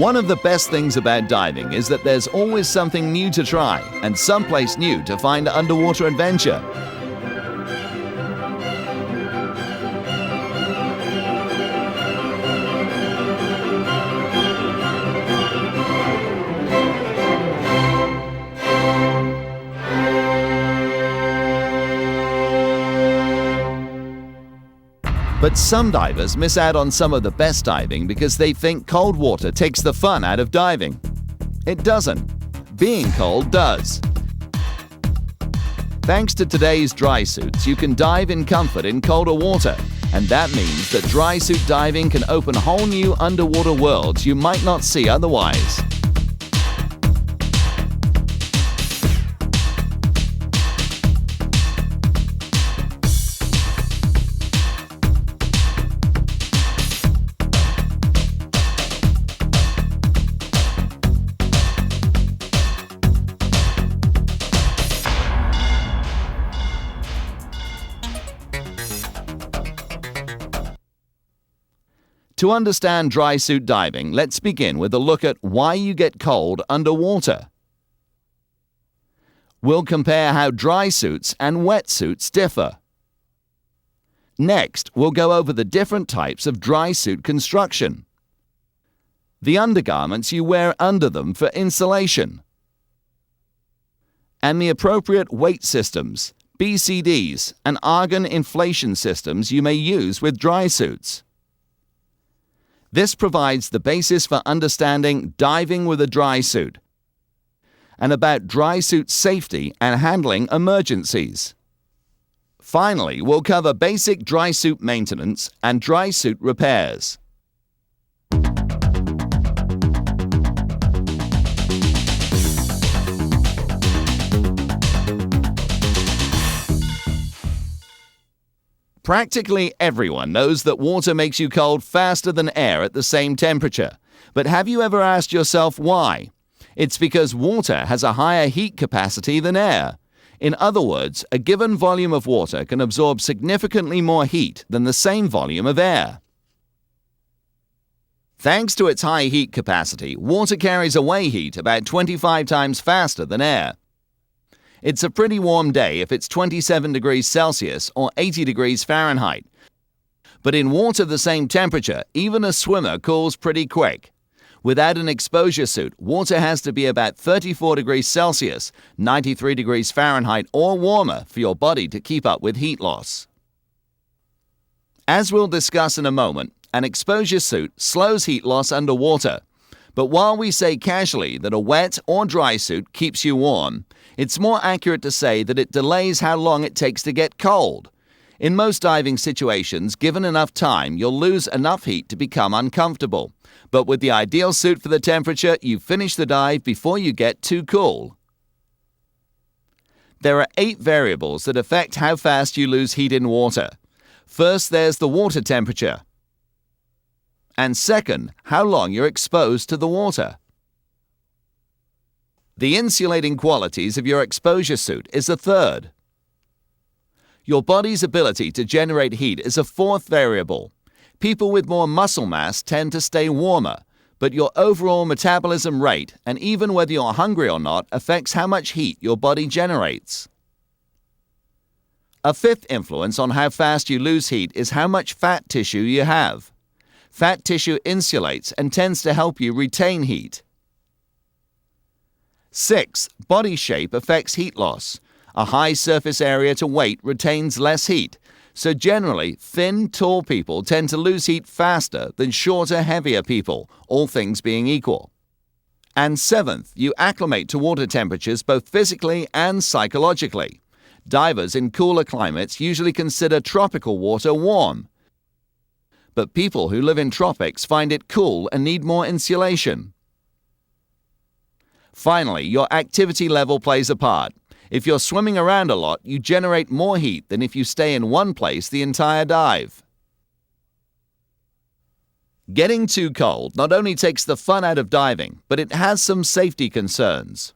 One of the best things about diving is that there's always something new to try and someplace new to find underwater adventure. But some divers miss out on some of the best diving because they think cold water takes the fun out of diving. It doesn't. Being cold does. Thanks to today's dry suits, you can dive in comfort in colder water, and that means that dry suit diving can open whole new underwater worlds you might not see otherwise. To understand dry suit diving, let's begin with a look at why you get cold underwater. We'll compare how dry suits and wet suits differ. Next, we'll go over the different types of dry suit construction, the undergarments you wear under them for insulation, and the appropriate weight systems, BCDs, and argon inflation systems you may use with dry suits. This provides the basis for understanding diving with a dry suit and about dry suit safety and handling emergencies. Finally, we'll cover basic dry suit maintenance and dry suit repairs. Practically everyone knows that water makes you cold faster than air at the same temperature. But have you ever asked yourself why? It's because water has a higher heat capacity than air. In other words, a given volume of water can absorb significantly more heat than the same volume of air. Thanks to its high heat capacity, water carries away heat about 25 times faster than air. It's a pretty warm day if it's 27 degrees Celsius or 80 degrees Fahrenheit. But in water the same temperature, even a swimmer cools pretty quick. Without an exposure suit, water has to be about 34 degrees Celsius, 93 degrees Fahrenheit or warmer for your body to keep up with heat loss. As we'll discuss in a moment, an exposure suit slows heat loss underwater. But while we say casually that a wet or dry suit keeps you warm, it's more accurate to say that it delays how long it takes to get cold. In most diving situations, given enough time, you'll lose enough heat to become uncomfortable. But with the ideal suit for the temperature, you finish the dive before you get too cool. There are 8 variables that affect how fast you lose heat in water. First, there's the water temperature. And second, how long you're exposed to the water. The insulating qualities of your exposure suit is a third. Your body's ability to generate heat is a fourth variable. People with more muscle mass tend to stay warmer, but your overall metabolism rate, and even whether you're hungry or not, affects how much heat your body generates. A fifth influence on how fast you lose heat is how much fat tissue you have. Fat tissue insulates and tends to help you retain heat. 6. Body shape affects heat loss. A high surface area to weight retains less heat, so generally, thin, tall people tend to lose heat faster than shorter, heavier people, all things being equal. And 7th, you acclimate to water temperatures both physically and psychologically. Divers in cooler climates usually consider tropical water warm. But people who live in tropics find it cool and need more insulation. Finally, your activity level plays a part. If you're swimming around a lot, you generate more heat than if you stay in one place the entire dive. Getting too cold not only takes the fun out of diving, but it has some safety concerns.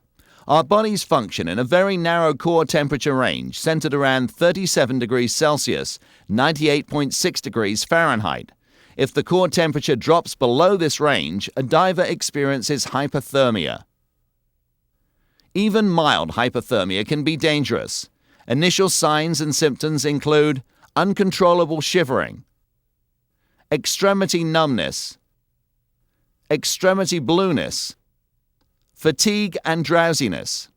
Our bodies function in a very narrow core temperature range centered around 37 degrees Celsius, 98.6 degrees Fahrenheit. If the core temperature drops below this range, a diver experiences hypothermia. Even mild hypothermia can be dangerous. Initial signs and symptoms include uncontrollable shivering, extremity numbness, extremity blueness, fatigue and drowsiness.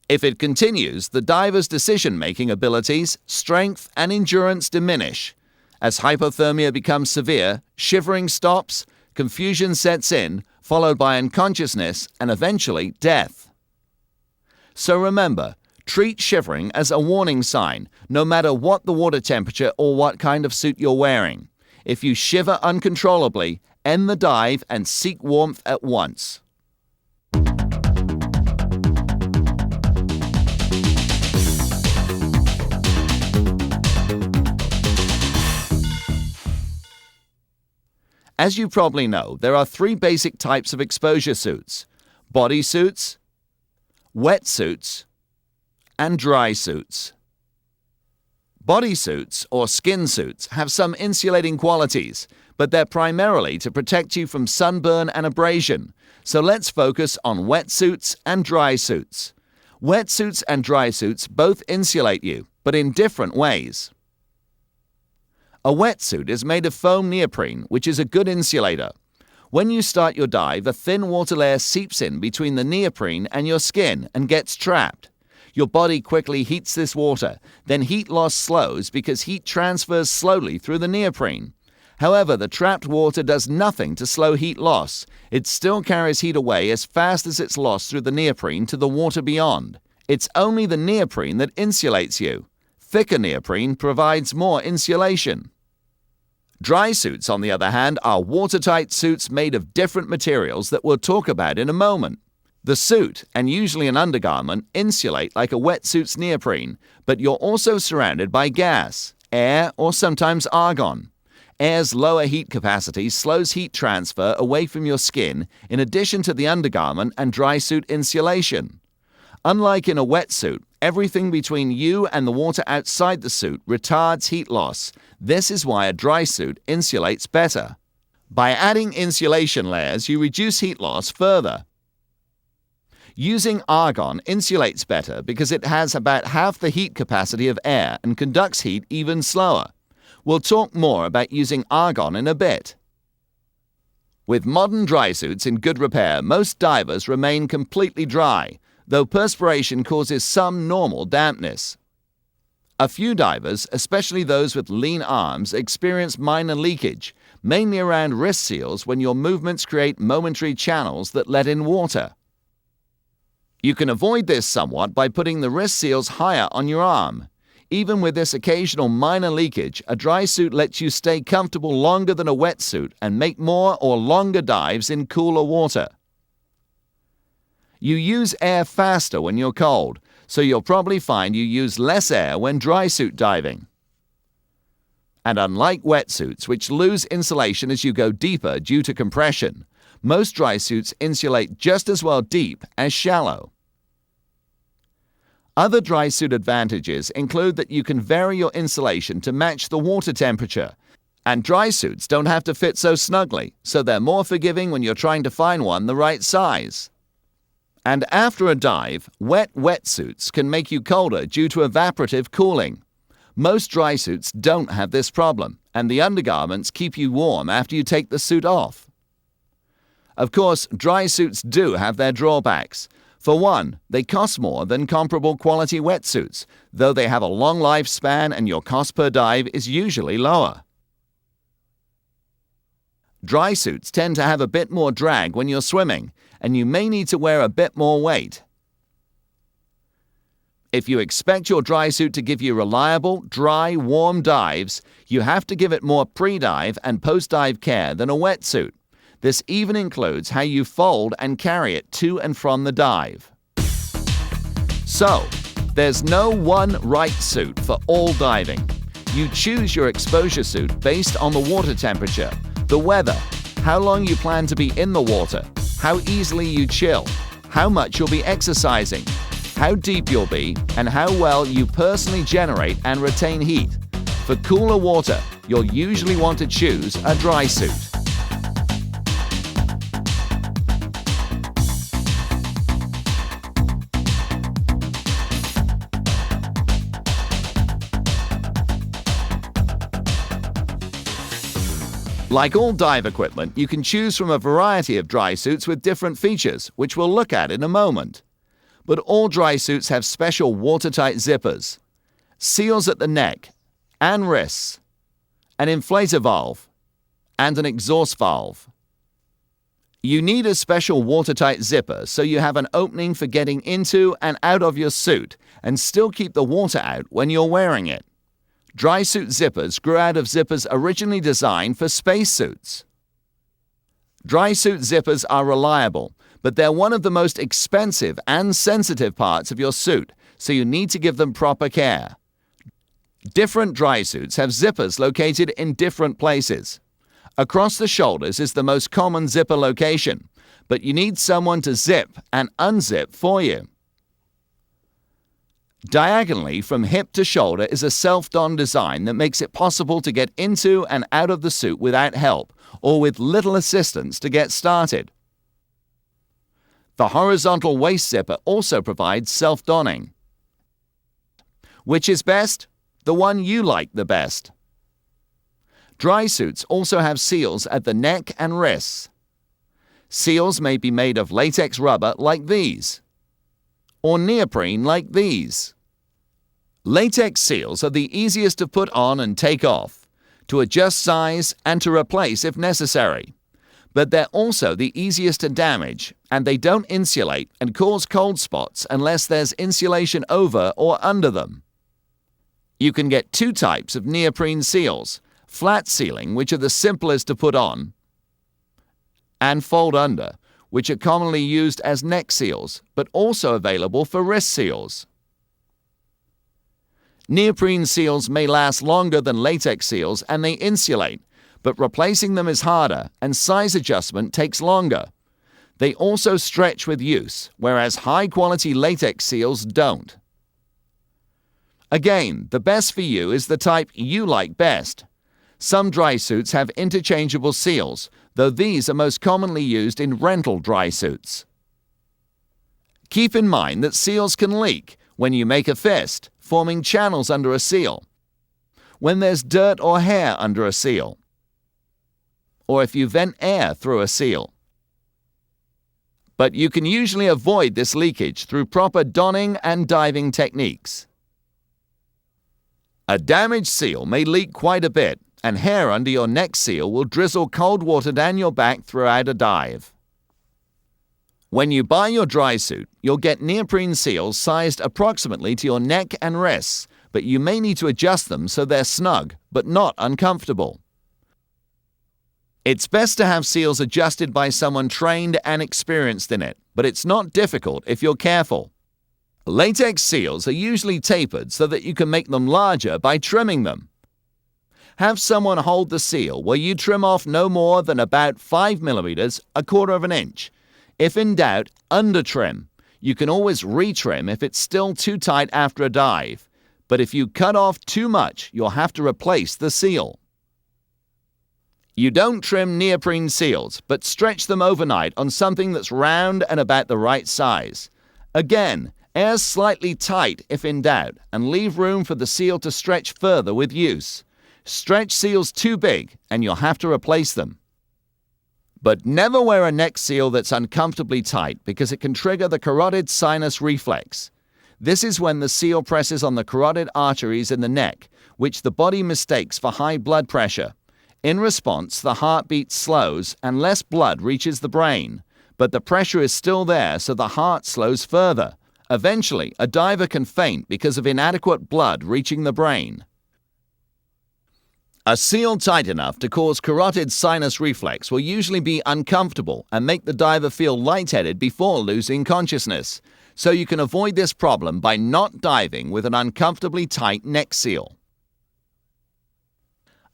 If it continues, the diver's decision-making abilities, strength, and endurance diminish. As hypothermia becomes severe, shivering stops, confusion sets in, followed by unconsciousness and eventually death. So remember, treat shivering as a warning sign, no matter what the water temperature or what kind of suit you're wearing. If you shiver uncontrollably, end the dive and seek warmth at once. As you probably know, there are 3 basic types of exposure suits: bodysuits, wetsuits, and dry suits. Bodysuits, or skin suits, have some insulating qualities, but they're primarily to protect you from sunburn and abrasion. So let's focus on wetsuits and dry suits. Wetsuits and dry suits both insulate you, but in different ways. A wetsuit is made of foam neoprene, which is a good insulator. When you start your dive, a thin water layer seeps in between the neoprene and your skin and gets trapped. Your body quickly heats this water, then heat loss slows because heat transfers slowly through the neoprene. However, the trapped water does nothing to slow heat loss. It still carries heat away as fast as it's lost through the neoprene to the water beyond. It's only the neoprene that insulates you. Thicker neoprene provides more insulation. Dry suits, on the other hand, are watertight suits made of different materials that we'll talk about in a moment. The suit, and usually an undergarment, insulate like a wetsuit's neoprene, but you're also surrounded by gas, air, or sometimes argon. Air's lower heat capacity slows heat transfer away from your skin in addition to the undergarment and dry suit insulation. Unlike in a wetsuit, everything between you and the water outside the suit retards heat loss. This is why a dry suit insulates better. By adding insulation layers, you reduce heat loss further. Using argon insulates better because it has about half the heat capacity of air and conducts heat even slower. We'll talk more about using argon in a bit. With modern dry suits in good repair, most divers remain completely dry, though perspiration causes some normal dampness. A few divers, especially those with lean arms, experience minor leakage, mainly around wrist seals when your movements create momentary channels that let in water. You can avoid this somewhat by putting the wrist seals higher on your arm. Even with this occasional minor leakage, a dry suit lets you stay comfortable longer than a wetsuit and make more or longer dives in cooler water. You use air faster when you're cold, so you'll probably find you use less air when dry suit diving. And unlike wetsuits, which lose insulation as you go deeper due to compression, most dry suits insulate just as well deep as shallow. Other dry suit advantages include that you can vary your insulation to match the water temperature, and dry suits don't have to fit so snugly, so they're more forgiving when you're trying to find one the right size. And after a dive, wet wetsuits can make you colder due to evaporative cooling. Most dry suits don't have this problem, and the undergarments keep you warm after you take the suit off. Of course, dry suits do have their drawbacks. For one, they cost more than comparable quality wetsuits, though they have a long lifespan and your cost per dive is usually lower. Dry suits tend to have a bit more drag when you're swimming, and you may need to wear a bit more weight. If you expect your dry suit to give you reliable, dry, warm dives, you have to give it more pre-dive and post-dive care than a wetsuit. This even includes how you fold and carry it to and from the dive. So, there's no one right suit for all diving. You choose your exposure suit based on the water temperature, the weather, how long you plan to be in the water, how easily you chill, how much you'll be exercising, how deep you'll be, and how well you personally generate and retain heat. For cooler water, you'll usually want to choose a dry suit. Like all dive equipment, you can choose from a variety of dry suits with different features, which we'll look at in a moment. But all dry suits have special watertight zippers, seals at the neck and wrists, an inflator valve, and an exhaust valve. You need a special watertight zipper so you have an opening for getting into and out of your suit and still keep the water out when you're wearing it. Dry suit zippers grew out of zippers originally designed for spacesuits. Dry suit zippers are reliable, but they're one of the most expensive and sensitive parts of your suit, so you need to give them proper care. Different dry suits have zippers located in different places. Across the shoulders is the most common zipper location, but you need someone to zip and unzip for you. Diagonally from hip to shoulder is a self-don design that makes it possible to get into and out of the suit without help or with little assistance to get started. The horizontal waist zipper also provides self-donning. Which is best? The one you like the best. Dry suits also have seals at the neck and wrists. Seals may be made of latex rubber like these, or neoprene like these. Latex seals are the easiest to put on and take off, to adjust size and to replace if necessary. But they're also the easiest to damage, and they don't insulate and cause cold spots unless there's insulation over or under them. You can get two types of neoprene seals, flat sealing, which are the simplest to put on, and fold under, which are commonly used as neck seals, but also available for wrist seals. Neoprene seals may last longer than latex seals and they insulate, but replacing them is harder and size adjustment takes longer. They also stretch with use, whereas high-quality latex seals don't. Again, the best for you is the type you like best. Some dry suits have interchangeable seals, though these are most commonly used in rental dry suits. Keep in mind that seals can leak when you make a fist, forming channels under a seal, when there's dirt or hair under a seal, or if you vent air through a seal. But you can usually avoid this leakage through proper donning and diving techniques. A damaged seal may leak quite a bit, and hair under your neck seal will drizzle cold water down your back throughout a dive. When you buy your dry suit, you'll get neoprene seals sized approximately to your neck and wrists, but you may need to adjust them so they're snug, but not uncomfortable. It's best to have seals adjusted by someone trained and experienced in it, but it's not difficult if you're careful. Latex seals are usually tapered so that you can make them larger by trimming them. Have someone hold the seal where you trim off no more than about 5 millimeters, a quarter of an inch. If in doubt, under-trim. You can always retrim if it's still too tight after a dive. But if you cut off too much, you'll have to replace the seal. You don't trim neoprene seals, but stretch them overnight on something that's round and about the right size. Again, air slightly tight if in doubt, and leave room for the seal to stretch further with use. Stretch seals too big, and you'll have to replace them. But never wear a neck seal that's uncomfortably tight because it can trigger the carotid sinus reflex. This is when the seal presses on the carotid arteries in the neck, which the body mistakes for high blood pressure. In response, the heartbeat slows and less blood reaches the brain, but the pressure is still there, so the heart slows further. Eventually, a diver can faint because of inadequate blood reaching the brain. A seal tight enough to cause carotid sinus reflex will usually be uncomfortable and make the diver feel lightheaded before losing consciousness, so you can avoid this problem by not diving with an uncomfortably tight neck seal.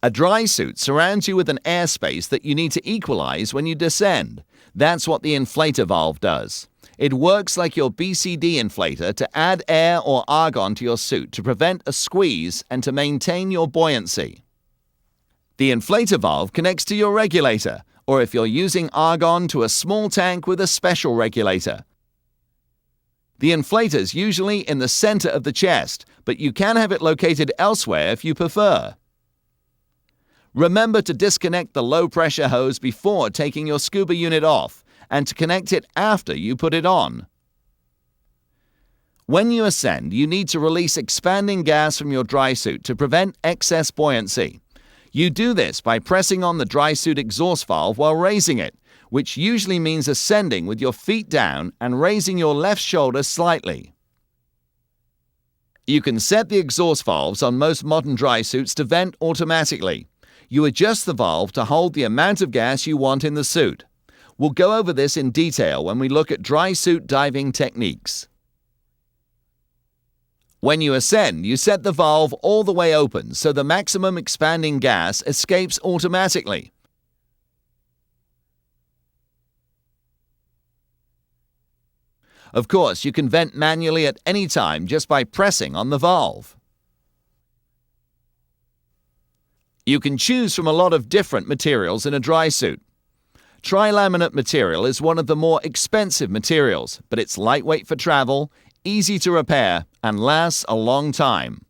A dry suit surrounds you with an airspace that you need to equalize when you descend. That's what the inflator valve does. It works like your BCD inflator to add air or argon to your suit to prevent a squeeze and to maintain your buoyancy. The inflator valve connects to your regulator, or if you're using argon, to a small tank with a special regulator. The inflator's usually in the center of the chest, but you can have it located elsewhere if you prefer. Remember to disconnect the low-pressure hose before taking your scuba unit off, and to connect it after you put it on. When you ascend, you need to release expanding gas from your dry suit to prevent excess buoyancy. You do this by pressing on the dry suit exhaust valve while raising it, which usually means ascending with your feet down and raising your left shoulder slightly. You can set the exhaust valves on most modern dry suits to vent automatically. You adjust the valve to hold the amount of gas you want in the suit. We'll go over this in detail when we look at dry suit diving techniques. When you ascend, you set the valve all the way open so the maximum expanding gas escapes automatically. Of course, you can vent manually at any time just by pressing on the valve. You can choose from a lot of different materials in a dry suit. Tri-laminate material is one of the more expensive materials, but it's lightweight for travel, easy to repair, and lasts a long time.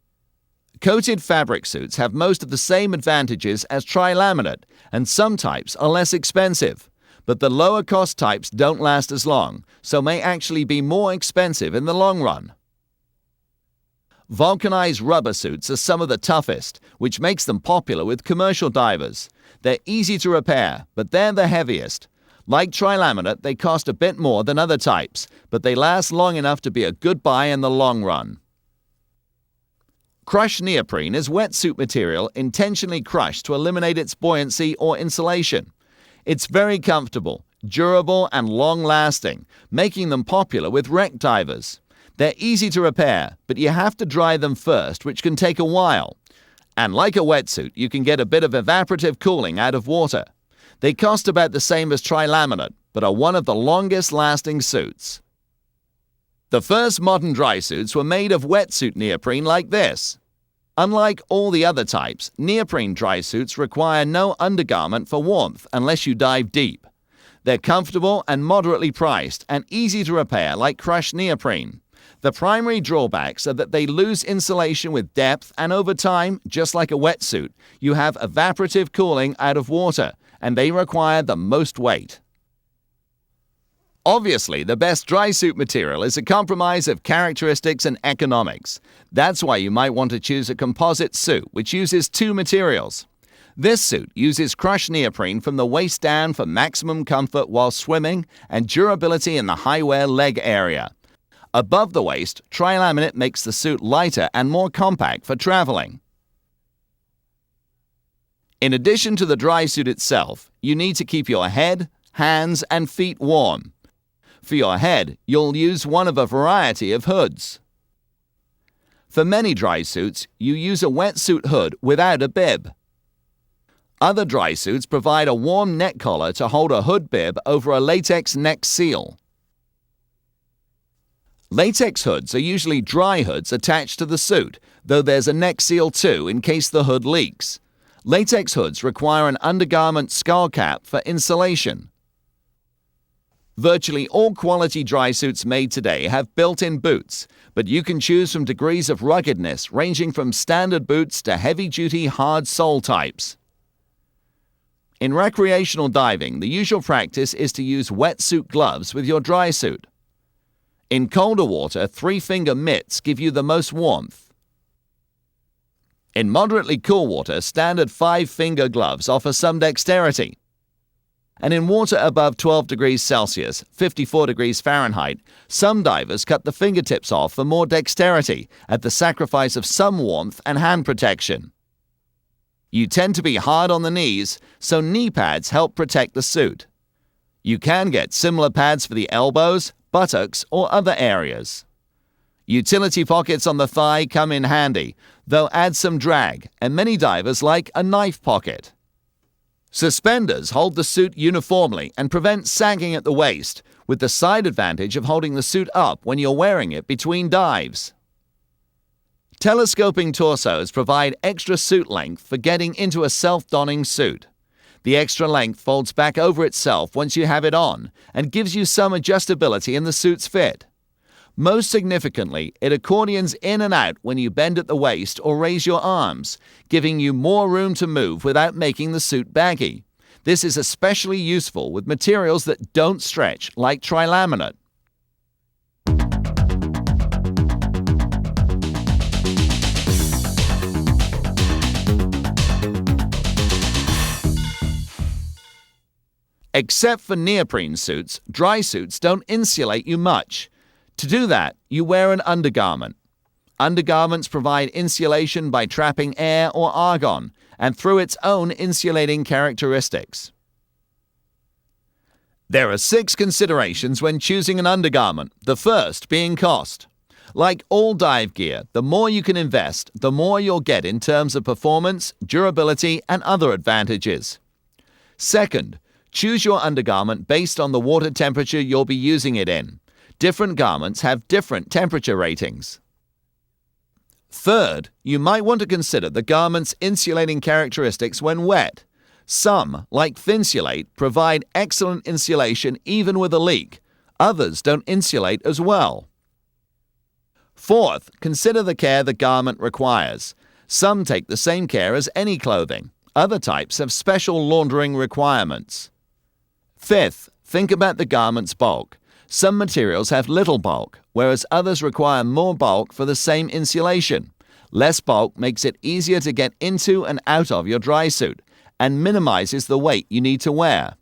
Coated fabric suits have most of the same advantages as tri-laminate, and some types are less expensive, but the lower-cost types don't last as long, so may actually be more expensive in the long run. Vulcanized rubber suits are some of the toughest, which makes them popular with commercial divers. They're easy to repair, but they're the heaviest. Like tri-laminate, they cost a bit more than other types, but they last long enough to be a good buy in the long run. Crushed neoprene is wetsuit material intentionally crushed to eliminate its buoyancy or insulation. It's very comfortable, durable, and long-lasting, making them popular with wreck divers. They're easy to repair, but you have to dry them first, which can take a while. And like a wetsuit, you can get a bit of evaporative cooling out of water. They cost about the same as tri-laminate, but are one of the longest-lasting suits. The first modern dry suits were made of wetsuit neoprene like this. Unlike all the other types, neoprene dry suits require no undergarment for warmth unless you dive deep. They're comfortable and moderately priced and easy to repair like crushed neoprene. The primary drawbacks are that they lose insulation with depth, and over time, just like a wetsuit, you have evaporative cooling out of water, and they require the most weight. Obviously, the best dry suit material is a compromise of characteristics and economics. That's why you might want to choose a composite suit, which uses two materials. This suit uses crushed neoprene from the waist down for maximum comfort while swimming and durability in the high-wear leg area. Above the waist, tri-laminate makes the suit lighter and more compact for traveling. In addition to the dry suit itself, you need to keep your head, hands, and feet warm. For your head, you'll use one of a variety of hoods. For many dry suits, you use a wetsuit hood without a bib. Other dry suits provide a warm neck collar to hold a hood bib over a latex neck seal. Latex hoods are usually dry hoods attached to the suit, though there's a neck seal too in case the hood leaks. Latex hoods require an undergarment skull cap for insulation. Virtually all quality dry suits made today have built-in boots, but you can choose from degrees of ruggedness ranging from standard boots to heavy-duty hard sole types. In recreational diving, the usual practice is to use wetsuit gloves with your dry suit. In colder water, 3-finger mitts give you the most warmth. In moderately cool water, standard 5-finger gloves offer some dexterity. And in water above 12 degrees Celsius, 54 degrees Fahrenheit, some divers cut the fingertips off for more dexterity at the sacrifice of some warmth and hand protection. You tend to be hard on the knees, so knee pads help protect the suit. You can get similar pads for the elbows, buttocks, or other areas. Utility pockets on the thigh come in handy, though add some drag, and many divers like a knife pocket. Suspenders hold the suit uniformly and prevent sagging at the waist, with the side advantage of holding the suit up when you're wearing it between dives. Telescoping torsos provide extra suit length for getting into a self-donning suit. The extra length folds back over itself once you have it on and gives you some adjustability in the suit's fit. Most significantly, it accordions in and out when you bend at the waist or raise your arms, giving you more room to move without making the suit baggy. This is especially useful with materials that don't stretch, like trilaminate. Except for neoprene suits, dry suits don't insulate you much. To do that, you wear an undergarment. Undergarments provide insulation by trapping air or argon, and through its own insulating characteristics. There are 6 considerations when choosing an undergarment, the first being cost. Like all dive gear, the more you can invest, the more you'll get in terms of performance, durability, and other advantages. Second, choose your undergarment based on the water temperature you'll be using it in. Different garments have different temperature ratings. Third, you might want to consider the garment's insulating characteristics when wet. Some, like Thinsulate, provide excellent insulation even with a leak. Others don't insulate as well. Fourth, consider the care the garment requires. Some take the same care as any clothing. Other types have special laundering requirements. Fifth, think about the garment's bulk. Some materials have little bulk, whereas others require more bulk for the same insulation. Less bulk makes it easier to get into and out of your dry suit, and minimizes the weight you need to wear.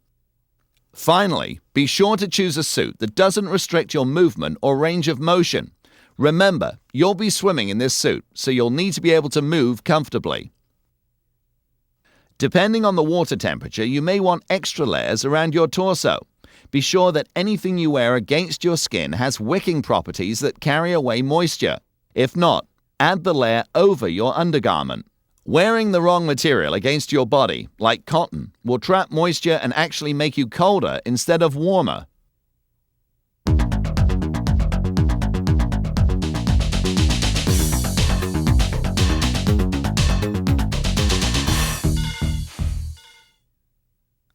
Finally, be sure to choose a suit that doesn't restrict your movement or range of motion. Remember, you'll be swimming in this suit, so you'll need to be able to move comfortably. Depending on the water temperature, you may want extra layers around your torso. Be sure that anything you wear against your skin has wicking properties that carry away moisture. If not, add the layer over your undergarment. Wearing the wrong material against your body, like cotton, will trap moisture and actually make you colder instead of warmer.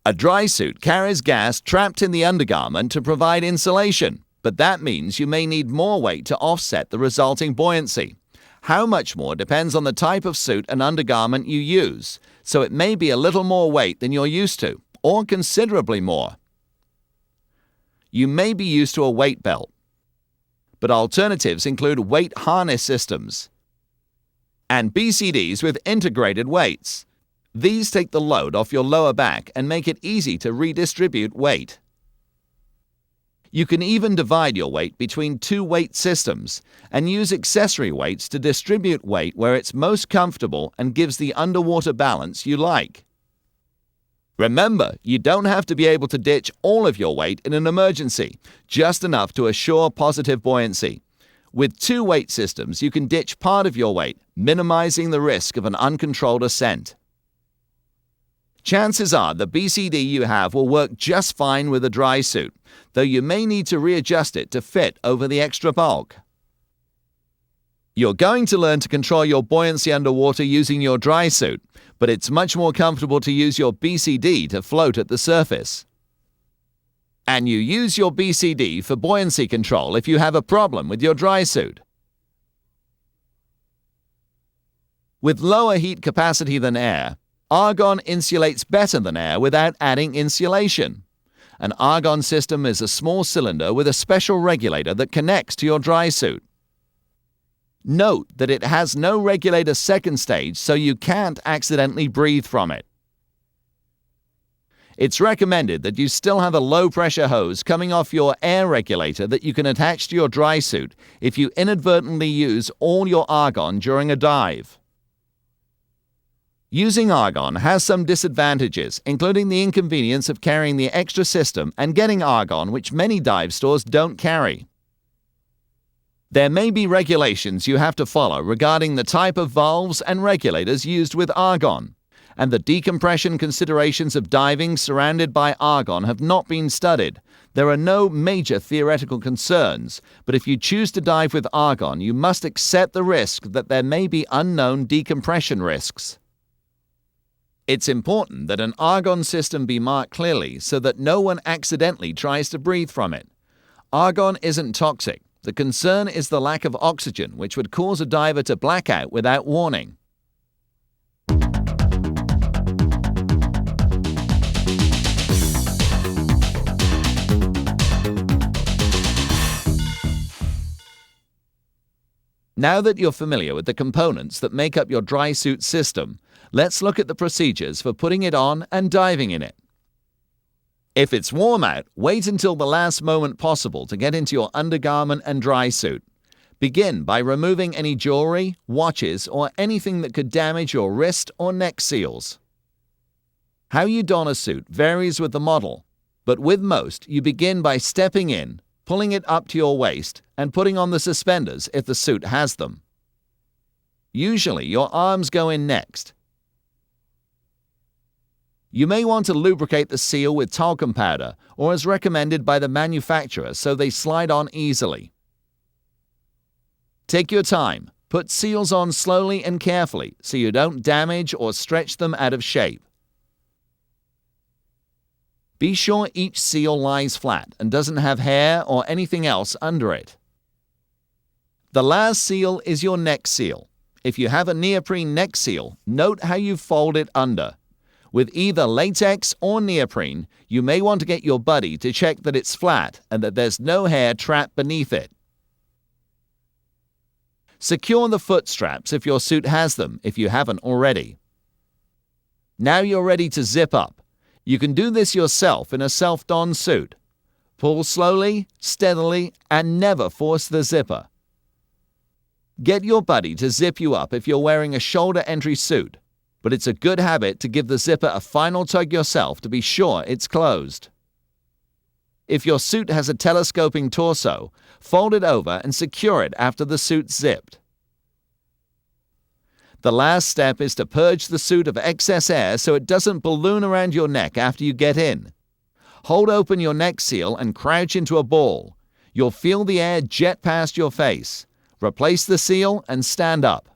A dry suit carries gas trapped in the undergarment to provide insulation, but that means you may need more weight to offset the resulting buoyancy. How much more depends on the type of suit and undergarment you use, so it may be a little more weight than you're used to, or considerably more. You may be used to a weight belt, but alternatives include weight harness systems and BCDs with integrated weights. These take the load off your lower back and make it easy to redistribute weight. You can even divide your weight between 2 weight systems and use accessory weights to distribute weight where it's most comfortable and gives the underwater balance you like. Remember, you don't have to be able to ditch all of your weight in an emergency, just enough to assure positive buoyancy. With 2 weight systems, you can ditch part of your weight, minimizing the risk of an uncontrolled ascent. Chances are the BCD you have will work just fine with a dry suit, though you may need to readjust it to fit over the extra bulk. You're going to learn to control your buoyancy underwater using your dry suit, but it's much more comfortable to use your BCD to float at the surface. And you use your BCD for buoyancy control if you have a problem with your dry suit. With lower heat capacity than air, argon insulates better than air without adding insulation. An argon system is a small cylinder with a special regulator that connects to your dry suit. Note that it has no regulator second stage, so you can't accidentally breathe from it. It's recommended that you still have a low-pressure hose coming off your air regulator that you can attach to your dry suit if you inadvertently use all your argon during a dive. Using argon has some disadvantages, including the inconvenience of carrying the extra system and getting argon, which many dive stores don't carry. There may be regulations you have to follow regarding the type of valves and regulators used with argon. and the decompression considerations of diving surrounded by argon have not been studied. There are no major theoretical concerns, but if you choose to dive with argon, you must accept the risk that there may be unknown decompression risks. It's important that an argon system be marked clearly so that no one accidentally tries to breathe from it. Argon isn't toxic. The concern is the lack of oxygen, which would cause a diver to black out without warning. Now that you're familiar with the components that make up your dry suit system, let's look at the procedures for putting it on and diving in it. If it's warm out, wait until the last moment possible to get into your undergarment and dry suit. Begin by removing any jewelry, watches, or anything that could damage your wrist or neck seals. How you don a suit varies with the model, but with most, you begin by stepping in, pulling it up to your waist, and putting on the suspenders if the suit has them. Usually, your arms go in next. You may want to lubricate the seal with talcum powder or as recommended by the manufacturer so they slide on easily. Take your time. Put seals on slowly and carefully so you don't damage or stretch them out of shape. Be sure each seal lies flat and doesn't have hair or anything else under it. The last seal is your neck seal. If you have a neoprene neck seal, note how you fold it under. With either latex or neoprene, you may want to get your buddy to check that it's flat and that there's no hair trapped beneath it. Secure the foot straps if your suit has them, if you haven't already. Now you're ready to zip up. You can do this yourself in a self-donned suit. Pull slowly, steadily, and never force the zipper. Get your buddy to zip you up if you're wearing a shoulder entry suit, but it's a good habit to give the zipper a final tug yourself to be sure it's closed. If your suit has a telescoping torso, fold it over and secure it after the suit's zipped. The last step is to purge the suit of excess air so it doesn't balloon around your neck after you get in. Hold open your neck seal and crouch into a ball. You'll feel the air jet past your face. Replace the seal and stand up.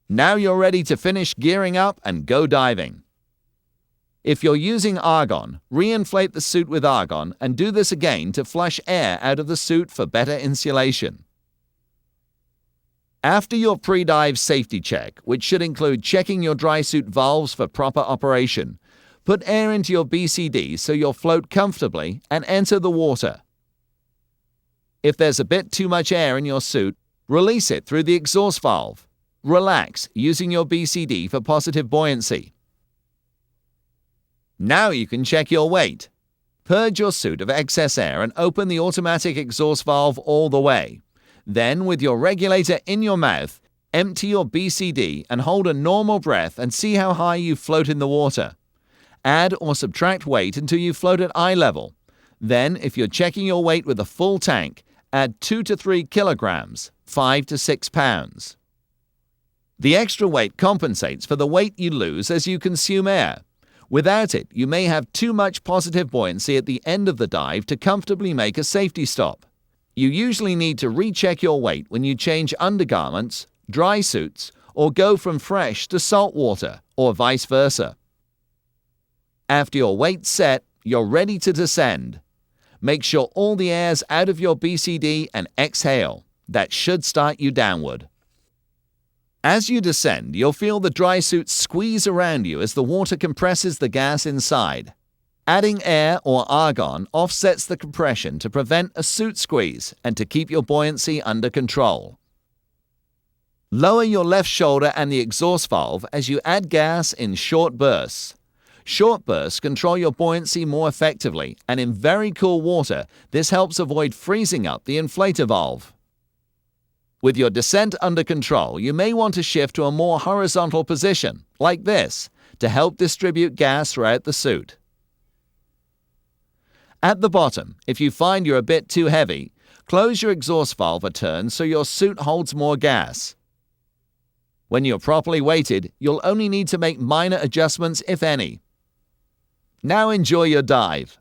Now you're ready to finish gearing up and go diving. If you're using argon, re-inflate the suit with argon and do this again to flush air out of the suit for better insulation. After your pre-dive safety check, which should include checking your dry suit valves for proper operation, put air into your BCD so you'll float comfortably and enter the water. If there's a bit too much air in your suit, release it through the exhaust valve. Relax using your BCD for positive buoyancy. Now you can check your weight. Purge your suit of excess air and open the automatic exhaust valve all the way. Then, with your regulator in your mouth, empty your BCD and hold a normal breath and see how high you float in the water. Add or subtract weight until you float at eye level. Then, if you're checking your weight with a full tank, add 2 to 3 kilograms, 5 to 6 pounds. The extra weight compensates for the weight you lose as you consume air. Without it, you may have too much positive buoyancy at the end of the dive to comfortably make a safety stop. You usually need to recheck your weight when you change undergarments, dry suits, or go from fresh to salt water, or vice versa. After your weight's set, you're ready to descend. Make sure all the air's out of your BCD and exhale. That should start you downward. As you descend, you'll feel the dry suit squeeze around you as the water compresses the gas inside. Adding air or argon offsets the compression to prevent a suit squeeze and to keep your buoyancy under control. Lower your left shoulder and the exhaust valve as you add gas in short bursts. Short bursts control your buoyancy more effectively, and in very cool water, this helps avoid freezing up the inflator valve. With your descent under control, you may want to shift to a more horizontal position, like this, to help distribute gas throughout the suit. At the bottom, if you find you're a bit too heavy, close your exhaust valve a turn so your suit holds more gas. When you're properly weighted, you'll only need to make minor adjustments, if any. Now enjoy your dive.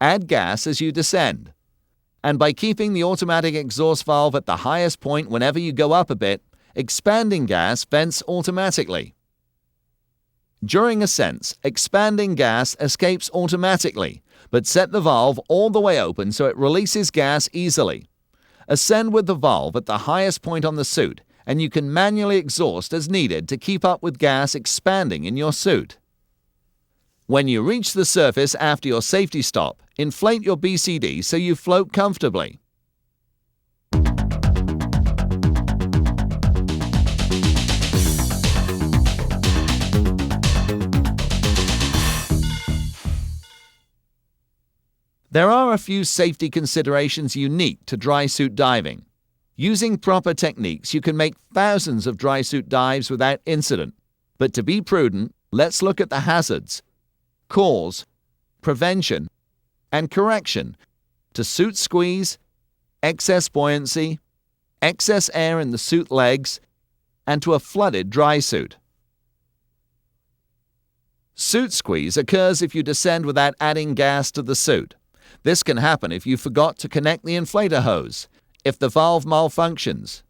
Add gas as you descend. And by keeping the automatic exhaust valve at the highest point whenever you go up a bit, expanding gas vents automatically. During ascents, expanding gas escapes automatically, but set the valve all the way open so it releases gas easily. Ascend with the valve at the highest point on the suit, and you can manually exhaust as needed to keep up with gas expanding in your suit. When you reach the surface after your safety stop, inflate your BCD so you float comfortably. There are a few safety considerations unique to dry suit diving. Using proper techniques, you can make thousands of dry suit dives without incident. But to be prudent, let's look at the hazards, cause, prevention, and correction to suit squeeze, excess buoyancy, excess air in the suit legs, and to a flooded dry suit. Suit squeeze occurs if you descend without adding gas to the suit. This can happen if you forgot to connect the inflator hose, if the valve malfunctions,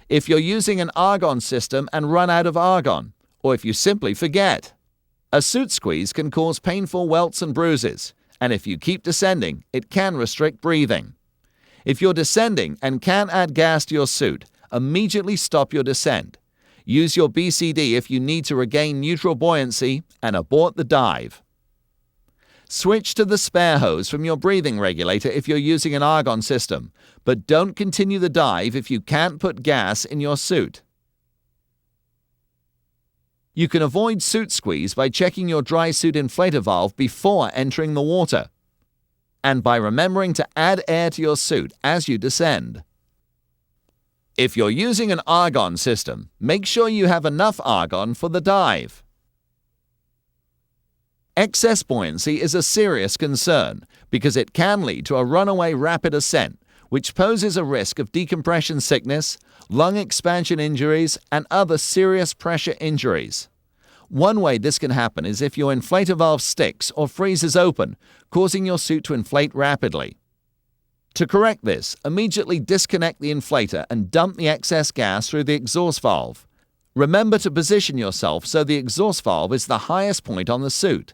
if you're using an argon system and run out of argon, or if you simply forget. A suit squeeze can cause painful welts and bruises, and if you keep descending, it can restrict breathing. If you're descending and can't add gas to your suit, immediately stop your descent. Use your BCD if you need to regain neutral buoyancy, and abort the dive. Switch to the spare hose from your breathing regulator if you're using an argon system, but don't continue the dive if you can't put gas in your suit. You can avoid suit squeeze by checking your dry suit inflator valve before entering the water, and by remembering to add air to your suit as you descend. If you're using an argon system, make sure you have enough argon for the dive. Excess buoyancy is a serious concern because it can lead to a runaway rapid ascent, which poses a risk of decompression sickness, lung expansion injuries, and other serious pressure injuries. One way this can happen is if your inflator valve sticks or freezes open, causing your suit to inflate rapidly. To correct this, immediately disconnect the inflator and dump the excess gas through the exhaust valve. Remember to position yourself so the exhaust valve is the highest point on the suit.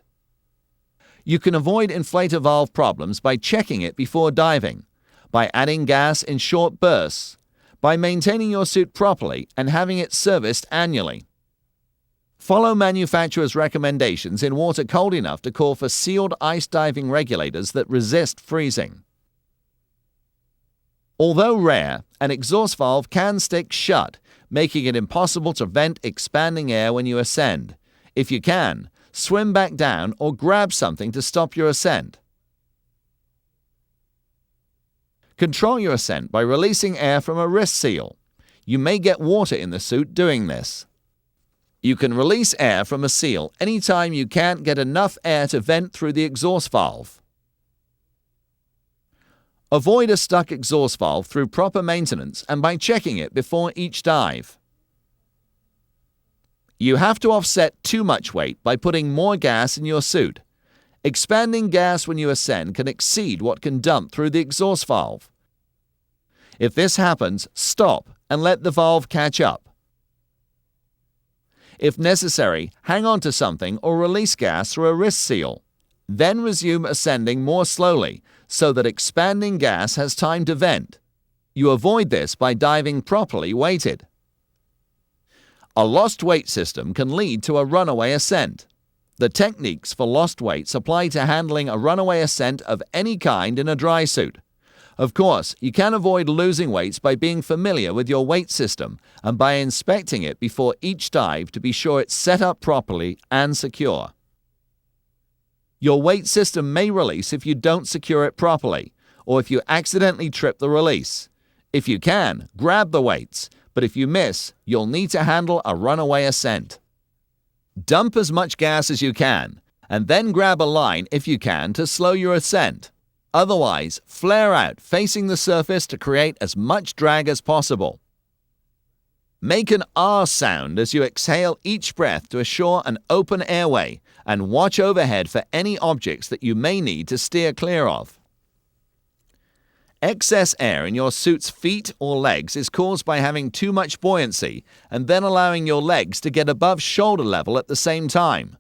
You can avoid inflator valve problems by checking it before diving, by adding gas in short bursts, by maintaining your suit properly and having it serviced annually. Follow manufacturers' recommendations in water cold enough to call for sealed ice diving regulators that resist freezing. Although rare, an exhaust valve can stick shut, making it impossible to vent expanding air when you ascend. If you can, swim back down or grab something to stop your ascent. Control your ascent by releasing air from a wrist seal. You may get water in the suit doing this. You can release air from a seal anytime you can't get enough air to vent through the exhaust valve. Avoid a stuck exhaust valve through proper maintenance and by checking it before each dive. You have to offset too much weight by putting more gas in your suit. Expanding gas when you ascend can exceed what can dump through the exhaust valve. If this happens, stop and let the valve catch up. If necessary, hang on to something or release gas through a wrist seal. Then resume ascending more slowly so that expanding gas has time to vent. You avoid this by diving properly weighted. A lost weight system can lead to a runaway ascent. The techniques for lost weights apply to handling a runaway ascent of any kind in a dry suit. Of course, you can avoid losing weights by being familiar with your weight system and by inspecting it before each dive to be sure it's set up properly and secure. Your weight system may release if you don't secure it properly, or if you accidentally trip the release. If you can, grab the weights, but if you miss, you'll need to handle a runaway ascent. Dump as much gas as you can, and then grab a line if you can to slow your ascent. Otherwise, flare out facing the surface to create as much drag as possible. Make an R sound as you exhale each breath to assure an open airway, and watch overhead for any objects that you may need to steer clear of. Excess air in your suit's feet or legs is caused by having too much buoyancy and then allowing your legs to get above shoulder level at the same time.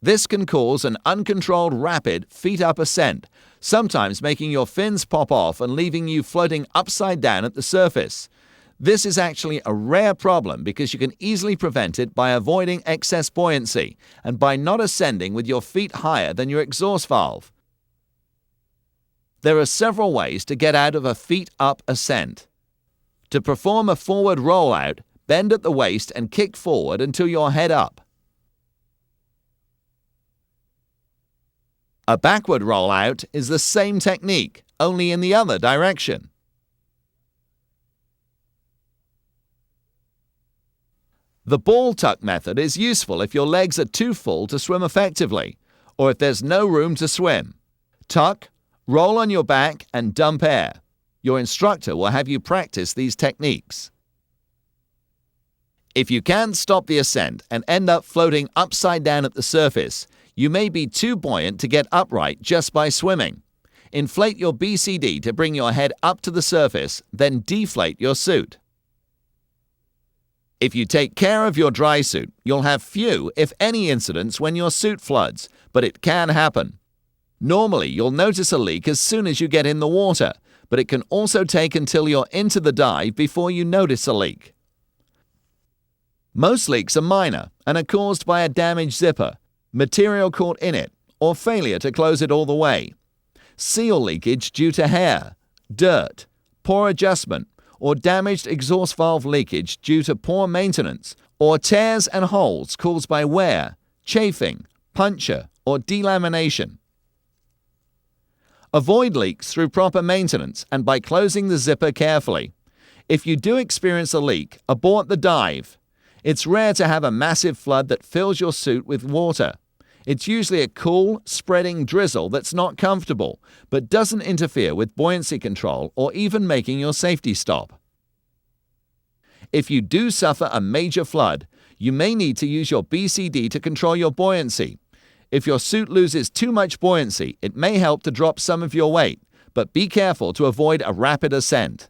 This can cause an uncontrolled rapid feet-up ascent, sometimes making your fins pop off and leaving you floating upside down at the surface. This is actually a rare problem because you can easily prevent it by avoiding excess buoyancy and by not ascending with your feet higher than your exhaust valve. There are several ways to get out of a feet-up ascent. To perform a forward rollout, bend at the waist and kick forward until you're head up. A backward rollout is the same technique, only in the other direction. The ball tuck method is useful if your legs are too full to swim effectively, or if there's no room to swim. Tuck, roll on your back, and dump air. Your instructor will have you practice these techniques. If you can't stop the ascent and end up floating upside down at the surface, you may be too buoyant to get upright just by swimming. Inflate your BCD to bring your head up to the surface, then deflate your suit. If you take care of your dry suit, you'll have few, if any, incidents when your suit floods, but it can happen. Normally, you'll notice a leak as soon as you get in the water, but it can also take until you're into the dive before you notice a leak. Most leaks are minor and are caused by a damaged zipper, material caught in it, or failure to close it all the way. Seal leakage due to hair, dirt, poor adjustment, or damaged exhaust valve leakage due to poor maintenance, or tears and holes caused by wear, chafing, puncture, or delamination. Avoid leaks through proper maintenance and by closing the zipper carefully. If you do experience a leak, abort the dive. It's rare to have a massive flood that fills your suit with water. It's usually a cool, spreading drizzle that's not comfortable, but doesn't interfere with buoyancy control or even making your safety stop. If you do suffer a major flood, you may need to use your BCD to control your buoyancy. If your suit loses too much buoyancy, it may help to drop some of your weight, but be careful to avoid a rapid ascent.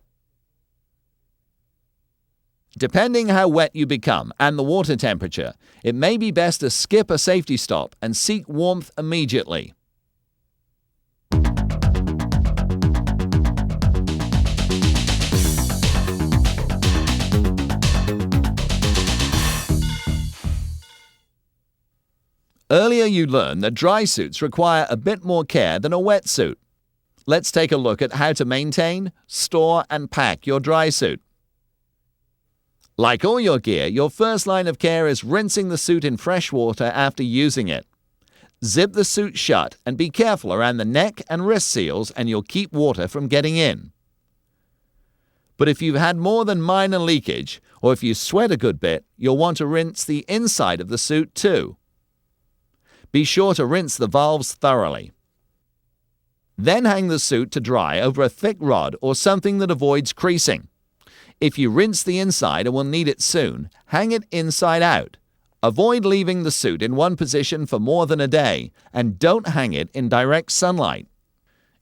Depending how wet you become and the water temperature, it may be best to skip a safety stop and seek warmth immediately. Earlier you learned that dry suits require a bit more care than a wet suit. Let's take a look at how to maintain, store, and pack your dry suit. Like all your gear, your first line of care is rinsing the suit in fresh water after using it. Zip the suit shut and be careful around the neck and wrist seals and you'll keep water from getting in. But if you've had more than minor leakage, or if you sweat a good bit, you'll want to rinse the inside of the suit too. Be sure to rinse the valves thoroughly. Then hang the suit to dry over a thick rod or something that avoids creasing. If you rinse the inside and will need it soon, hang it inside out. Avoid leaving the suit in one position for more than a day, and don't hang it in direct sunlight.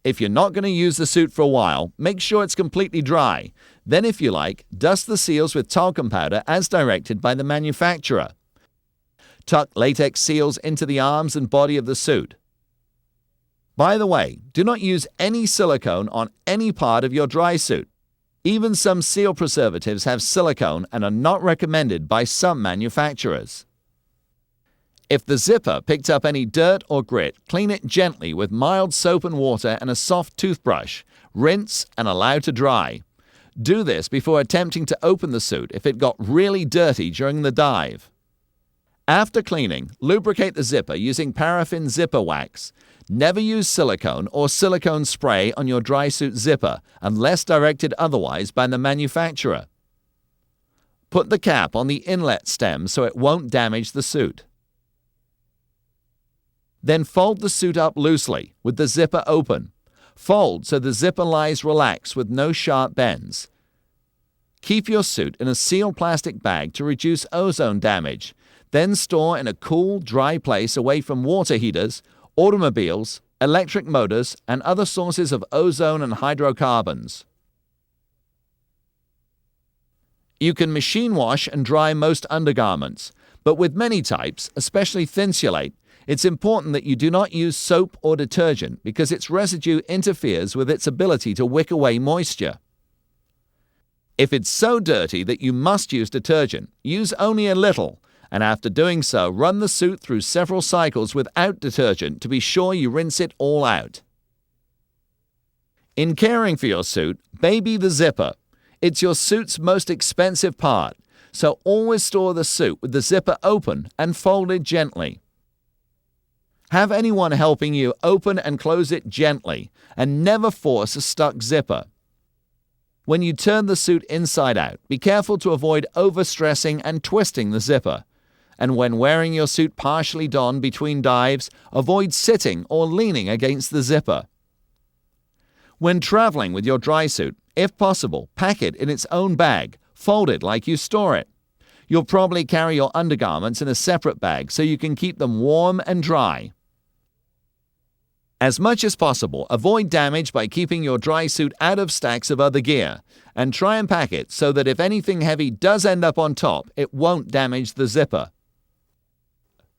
If you're not going to use the suit for a while, make sure it's completely dry. Then, if you like, dust the seals with talcum powder as directed by the manufacturer. Tuck latex seals into the arms and body of the suit. By the way, do not use any silicone on any part of your dry suit. Even some seal preservatives have silicone and are not recommended by some manufacturers. If the zipper picked up any dirt or grit, clean it gently with mild soap and water and a soft toothbrush. Rinse and allow to dry. Do this before attempting to open the suit if it got really dirty during the dive. After cleaning, lubricate the zipper using paraffin zipper wax. Never use silicone or silicone spray on your dry suit zipper unless directed otherwise by the manufacturer. Put the cap on the inlet stem so it won't damage the suit. Then fold the suit up loosely with the zipper open. Fold so the zipper lies relaxed with no sharp bends. Keep your suit in a sealed plastic bag to reduce ozone damage, then store in a cool, dry place away from water heaters, automobiles, electric motors, and other sources of ozone and hydrocarbons. You can machine wash and dry most undergarments, but with many types, especially Thinsulate, it's important that you do not use soap or detergent because its residue interferes with its ability to wick away moisture. If it's so dirty that you must use detergent, use only a little, and after doing so, run the suit through several cycles without detergent to be sure you rinse it all out. In caring for your suit, baby the zipper. It's your suit's most expensive part, so always store the suit with the zipper open and folded gently. Have anyone helping you open and close it gently, and never force a stuck zipper. When you turn the suit inside out, be careful to avoid overstressing and twisting the zipper. And when wearing your suit partially donned between dives, avoid sitting or leaning against the zipper. When traveling with your dry suit, if possible, pack it in its own bag, fold it like you store it. You'll probably carry your undergarments in a separate bag so you can keep them warm and dry. As much as possible, avoid damage by keeping your dry suit out of stacks of other gear, and try and pack it so that if anything heavy does end up on top, it won't damage the zipper.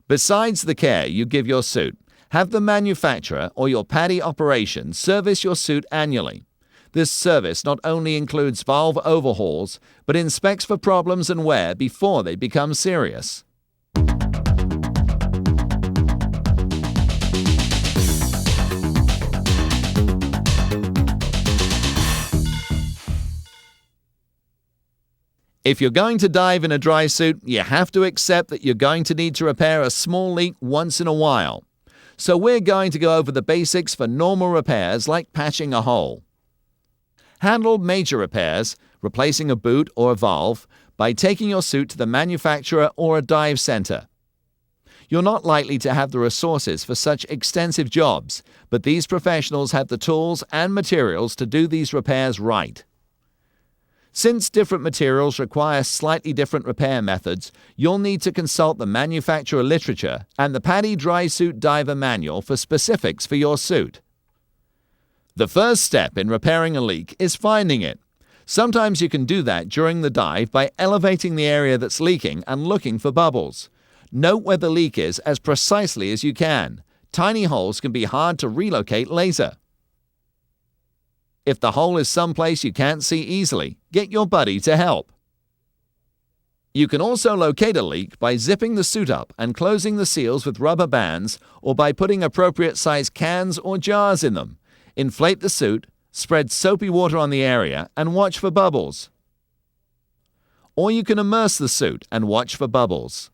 Besides the care you give your suit, have the manufacturer or your PADI operation service your suit annually. This service not only includes valve overhauls, but inspects for problems and wear before they become serious. If you're going to dive in a dry suit, you have to accept that you're going to need to repair a small leak once in a while. So we're going to go over the basics for normal repairs like patching a hole. Handle major repairs, replacing a boot or a valve, by taking your suit to the manufacturer or a dive center. You're not likely to have the resources for such extensive jobs, but these professionals have the tools and materials to do these repairs right. Since different materials require slightly different repair methods, you'll need to consult the manufacturer literature and the PADI Dry Suit Diver Manual for specifics for your suit. The first step in repairing a leak is finding it. Sometimes you can do that during the dive by elevating the area that's leaking and looking for bubbles. Note where the leak is as precisely as you can. Tiny holes can be hard to relocate later. If the hole is someplace you can't see easily, get your buddy to help. You can also locate a leak by zipping the suit up and closing the seals with rubber bands or by putting appropriate sized cans or jars in them. Inflate the suit, spread soapy water on the area, and watch for bubbles. Or you can immerse the suit and watch for bubbles.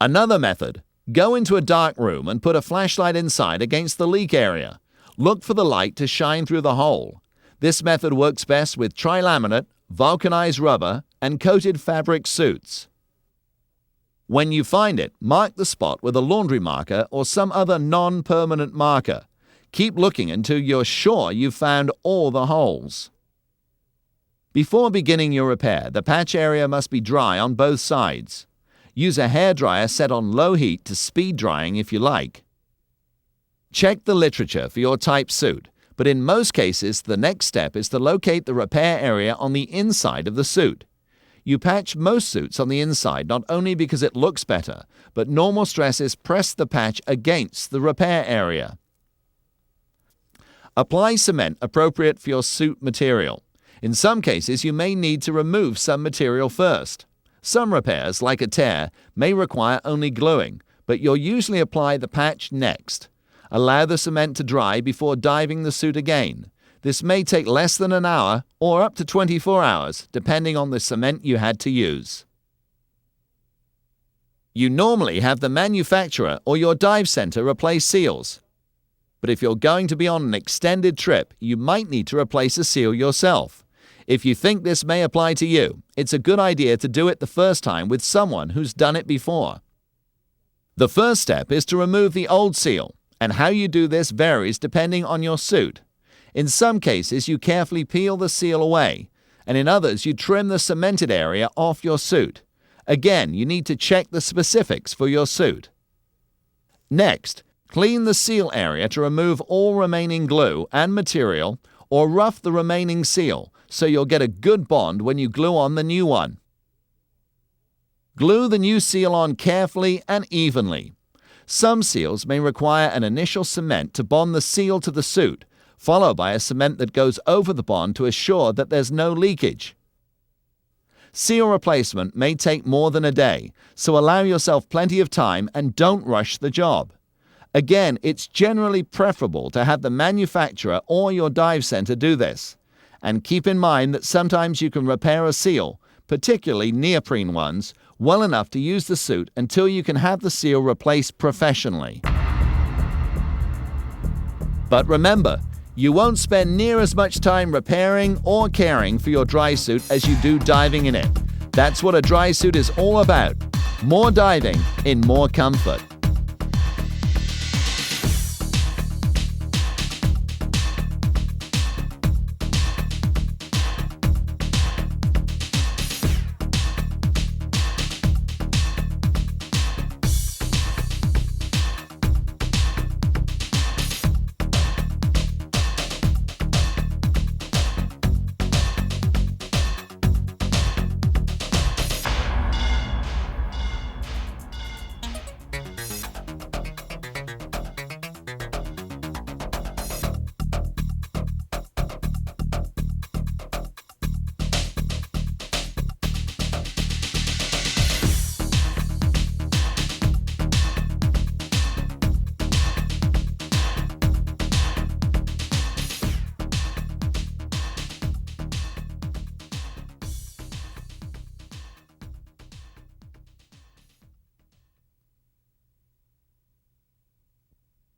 Another method, go into a dark room and put a flashlight inside against the leak area. Look for the light to shine through the hole. This method works best with trilaminate, vulcanized rubber, and coated fabric suits. When you find it, mark the spot with a laundry marker or some other non-permanent marker. Keep looking until you're sure you've found all the holes. Before beginning your repair, the patch area must be dry on both sides. Use a hairdryer set on low heat to speed drying if you like. Check the literature for your type suit, but in most cases, the next step is to locate the repair area on the inside of the suit. You patch most suits on the inside not only because it looks better, but normal stresses press the patch against the repair area. Apply cement appropriate for your suit material. In some cases, you may need to remove some material first. Some repairs, like a tear, may require only gluing, but you'll usually apply the patch next. Allow the cement to dry before diving the suit again. This may take less than an hour or up to 24 hours, depending on the cement you had to use. You normally have the manufacturer or your dive center replace seals. But if you're going to be on an extended trip, you might need to replace a seal yourself. If you think this may apply to you, it's a good idea to do it the first time with someone who's done it before. The first step is to remove the old seal, and how you do this varies depending on your suit. In some cases, you carefully peel the seal away, and in others you trim the cemented area off your suit. Again, you need to check the specifics for your suit. Next, clean the seal area to remove all remaining glue and material, or rough the remaining seal so you'll get a good bond when you glue on the new one. Glue the new seal on carefully and evenly. Some seals may require an initial cement to bond the seal to the suit, followed by a cement that goes over the bond to assure that there's no leakage. Seal replacement may take more than a day, so allow yourself plenty of time and don't rush the job. Again, it's generally preferable to have the manufacturer or your dive center do this. And keep in mind that sometimes you can repair a seal, particularly neoprene ones, well enough to use the suit until you can have the seal replaced professionally. But remember, you won't spend near as much time repairing or caring for your dry suit as you do diving in it. That's what a dry suit is all about. More diving in more comfort.